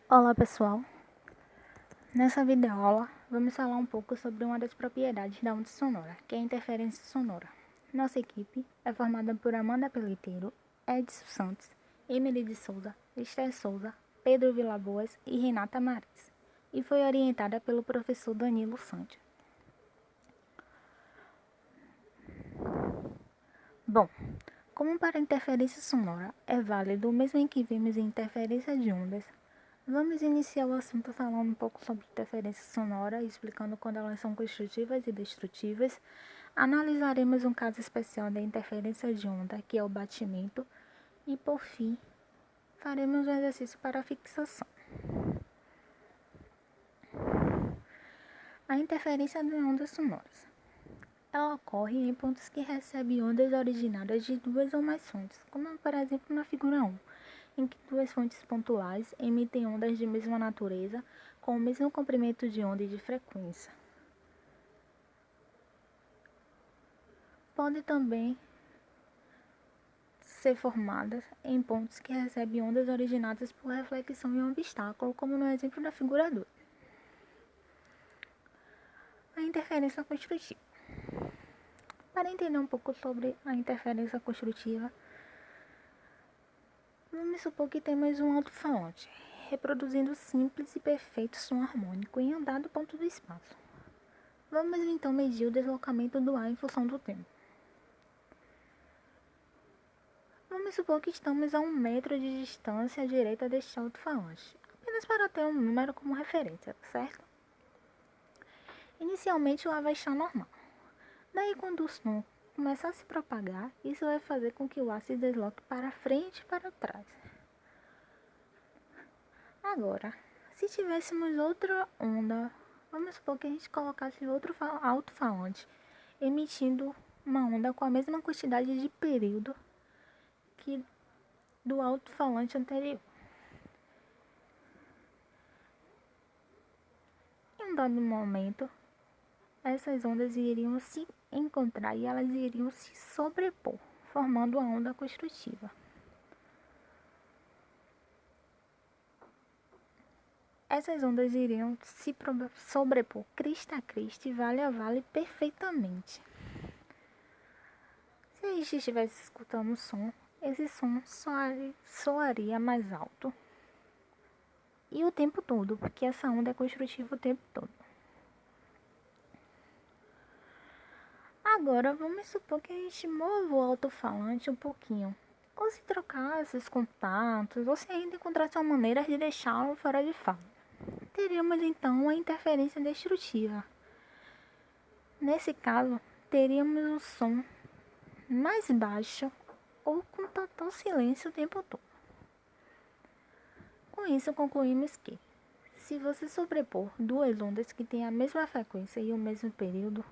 Olá pessoal, nessa videoaula vamos falar um pouco sobre uma das propriedades da onda sonora, que é a interferência sonora. Nossa equipe é formada por Amanda Pelliteiro, Edson Santos, Emily de Souza, Esther Souza, Pedro Vilaboas e Renata Maris, e foi orientada pelo professor Danilo Santos. Bom, como para a interferência sonora é válido o mesmo em que vimos em interferência de ondas, vamos iniciar o assunto falando um pouco sobre interferência sonora, explicando quando elas são construtivas e destrutivas. Analisaremos um caso especial da interferência de onda, que é o batimento, e por fim, faremos um exercício para a fixação. A interferência de ondas sonoras. Ela ocorre em pontos que recebem ondas originadas de duas ou mais fontes, como por exemplo na figura 1, em que duas fontes pontuais emitem ondas de mesma natureza, com o mesmo comprimento de onda e de frequência. Pode também ser formadas em pontos que recebem ondas originadas por reflexão em um obstáculo, como no exemplo da figura 2. A interferência construtiva. Para entender um pouco sobre a interferência construtiva, vamos supor que temos um alto-falante, reproduzindo simples e perfeito som harmônico em um dado ponto do espaço. Vamos então medir o deslocamento do ar em função do tempo. Vamos supor que estamos a 1 metro de distância à direita deste alto-falante, apenas para ter um número como referência, certo? Inicialmente o ar vai estar normal. Daí, quando o som começar a se propagar, isso vai fazer com que o ar se desloque para frente e para trás. Agora, se tivéssemos outra onda, vamos supor que a gente colocasse outro alto-falante emitindo uma onda com a mesma quantidade de período que do alto-falante anterior. Em um dado momento, essas ondas iriam se encontrar e elas iriam se sobrepor, formando a onda construtiva. Essas ondas iriam se sobrepor crista a crista e vale a vale perfeitamente. Se a gente estivesse escutando o som, esse som soaria mais alto. E o tempo todo, porque essa onda é construtiva o tempo todo. Agora, vamos supor que a gente mova o alto-falante um pouquinho. Ou se trocasse os contatos, ou se ainda encontrasse uma maneira de deixá-lo fora de fala. Teríamos então a interferência destrutiva. Nesse caso, teríamos um som mais baixo ou com total silêncio o tempo todo. Com isso, concluímos que, se você sobrepor duas ondas que têm a mesma frequência e o mesmo período,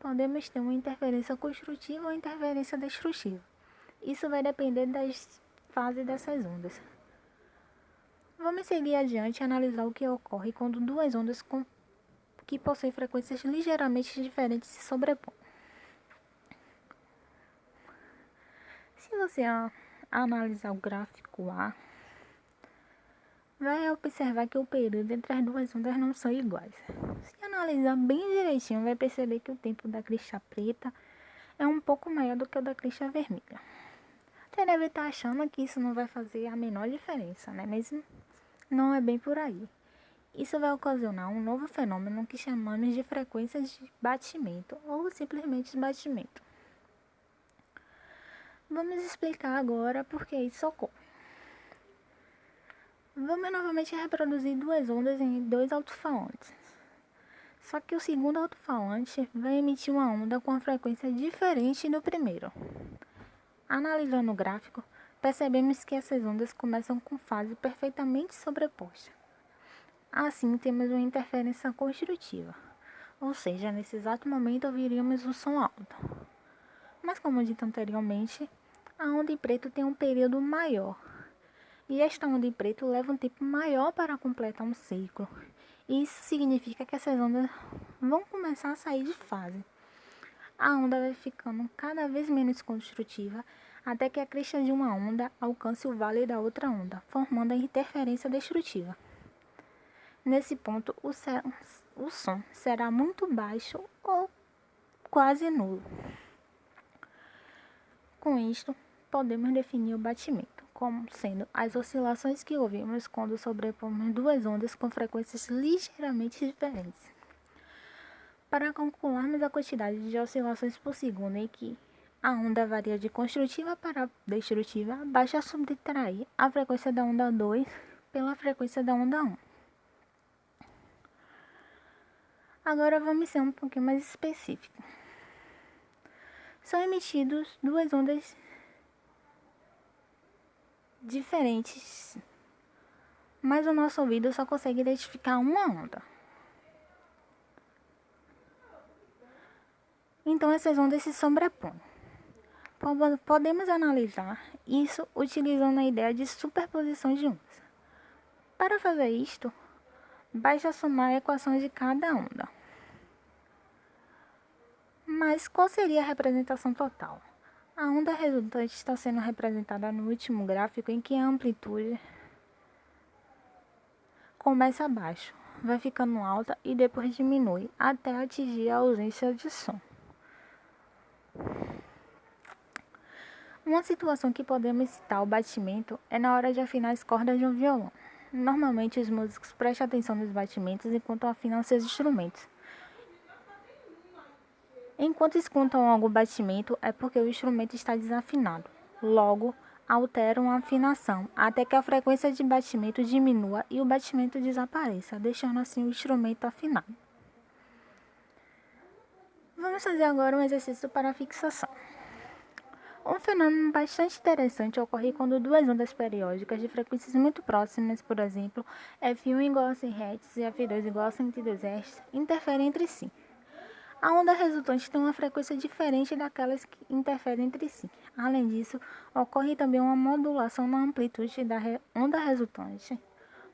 podemos ter uma interferência construtiva ou interferência destrutiva. Isso vai depender das fases dessas ondas. Vamos seguir adiante e analisar o que ocorre quando duas ondas que possuem frequências ligeiramente diferentes se sobrepõem. Se você analisar o gráfico A, vai observar que o período entre as duas ondas não são iguais. Se analisar bem direitinho, vai perceber que o tempo da crista preta é um pouco maior do que o da crista vermelha. Você deve estar achando que isso não vai fazer a menor diferença, né? Mas não é bem por aí. Isso vai ocasionar um novo fenômeno que chamamos de frequências de batimento ou simplesmente batimento. Vamos explicar agora por que isso ocorre. Vamos novamente reproduzir duas ondas em dois alto-falantes. Só que o segundo alto-falante vai emitir uma onda com uma frequência diferente do primeiro. Analisando o gráfico, percebemos que essas ondas começam com fase perfeitamente sobreposta. Assim, temos uma interferência construtiva, ou seja, nesse exato momento ouviríamos um som alto. Mas como dito anteriormente, a onda em preto tem um período maior, e esta onda em preto leva um tempo maior para completar um ciclo. Isso significa que essas ondas vão começar a sair de fase. A onda vai ficando cada vez menos construtiva, até que a crista de uma onda alcance o vale da outra onda, formando a interferência destrutiva. Nesse ponto, o som será muito baixo ou quase nulo. Com isto, podemos definir o batimento como sendo as oscilações que ouvimos quando sobrepomos duas ondas com frequências ligeiramente diferentes. Para calcularmos a quantidade de oscilações por segundo em que a onda varia de construtiva para destrutiva, basta subtrair a frequência da onda 2 pela frequência da onda 1. Agora vamos ser um pouquinho mais específicos. São emitidos duas ondas diferentes, mas o nosso ouvido só consegue identificar uma onda. Então essas ondas se sobrepõem. Podemos analisar isso utilizando a ideia de superposição de ondas. Para fazer isto, basta somar equações de cada onda. Mas qual seria a representação total? A onda resultante está sendo representada no último gráfico, em que a amplitude começa abaixo, vai ficando alta e depois diminui até atingir a ausência de som. Uma situação que podemos citar o batimento é na hora de afinar as cordas de um violão. Normalmente os músicos prestam atenção nos batimentos enquanto afinam seus instrumentos. Enquanto escutam algum batimento, é porque o instrumento está desafinado. Logo, alteram a afinação até que a frequência de batimento diminua e o batimento desapareça, deixando assim o instrumento afinado. Vamos fazer agora um exercício para fixação. Um fenômeno bastante interessante ocorre quando duas ondas periódicas de frequências muito próximas, por exemplo, F1 igual a 100 Hz e F2 igual a 102 Hz, interferem entre si. A onda resultante tem uma frequência diferente daquelas que interferem entre si. Além disso, ocorre também uma modulação na amplitude da onda resultante,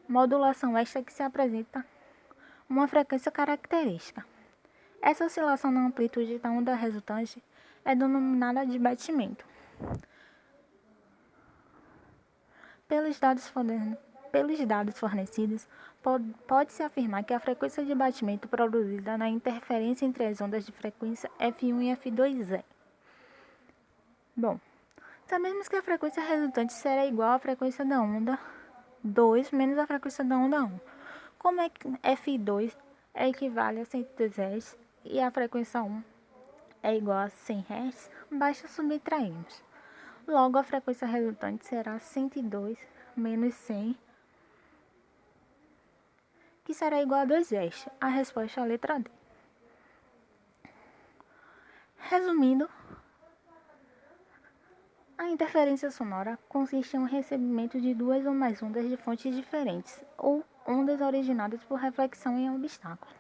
modulação esta que se apresenta uma frequência característica. Essa oscilação na amplitude da onda resultante é denominada de batimento. Pelos dados fornecidos, pode-se afirmar que a frequência de batimento produzida na interferência entre as ondas de frequência F1 e F2 é. Bom, sabemos que a frequência resultante será igual à frequência da onda 2 menos a frequência da onda 1. Como é que F2 equivale a 102 Hz e a frequência 1 é igual a 100 Hz, basta subtrairmos. Logo, a frequência resultante será 102 menos 100, que será igual a 2 Hz. A resposta é a letra D. Resumindo, a interferência sonora consiste em um recebimento de duas ou mais ondas de fontes diferentes, ou ondas originadas por reflexão em obstáculo.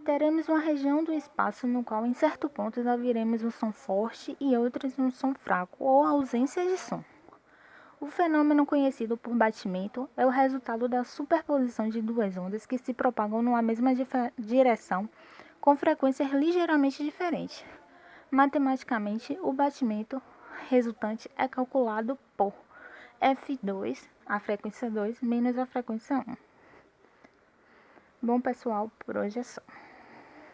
Teremos uma região do espaço no qual, em certos pontos, ouviremos um som forte e outros um som fraco ou ausência de som. O fenômeno conhecido por batimento é o resultado da superposição de duas ondas que se propagam numa mesma direção com frequências ligeiramente diferentes. Matematicamente, o batimento resultante é calculado por F2, a frequência 2, menos a frequência 1. Bom, pessoal, por hoje é só.